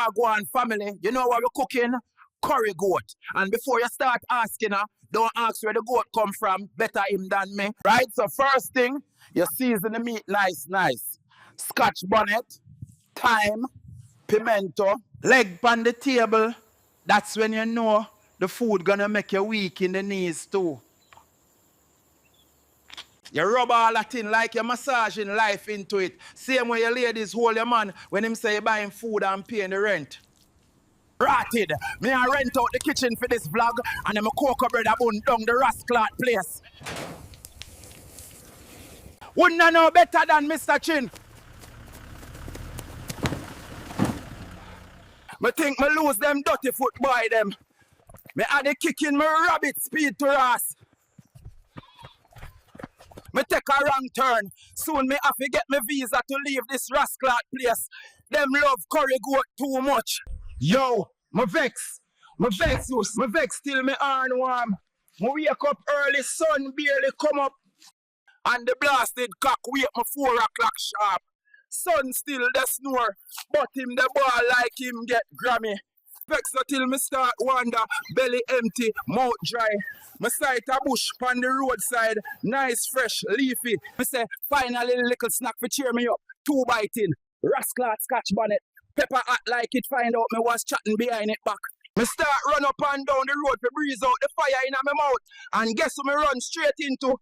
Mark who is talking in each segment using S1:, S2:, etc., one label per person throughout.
S1: Wagwan family, you know what we're cooking? Curry goat. And before you start asking her, don't ask where the goat come from. Better him than me. Right? So first thing, you season the meat nice. Scotch bonnet, thyme, pimento, leg on the table. That's when you know the food gonna make you weak in the knees too. You rub all that in like you're massaging life into it. Same way you ladies hold your man when him say you're buying food and paying the rent. Rotted. Me I rent out the kitchen for this vlog and I'm a cocoa bread a bun down the rascal place. Wouldn't I know better than Mr. Chin? Me think me lose them dirty foot boy them. Me had the kicking my rabbit speed to us. Me take a wrong turn. Soon me have to get my visa to leave this rascal place. Them love curry goat too much. Yo, me vex. Me vex till me arm warm. Me wake up early, sun barely come up. And the blasted cock wake me 4 o'clock sharp. Sun still the snore, but him the ball like him get Grammy. Vex till me start wonder, belly empty, mouth dry. Me sight a bush on the roadside, nice, fresh, leafy. Me say, finally little snack for cheer me up. 2 biting, rascal scotch bonnet. Pepper hot like it find out me was chatting behind it back. Me start run up and down the road to breeze out the fire in my mouth. And guess who me run straight into?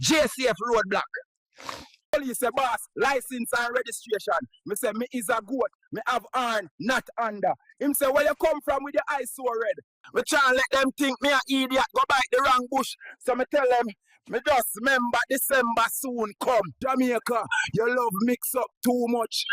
S1: JCF roadblock. Police say, boss, license and registration. Me say, me is a goat. Me have earn, not under. Him say, where you come from with your eyes so red? Me try and let them think me a idiot, go bite the wrong bush. So me tell them, me just remember December soon come. Jamaica, you love mix up too much.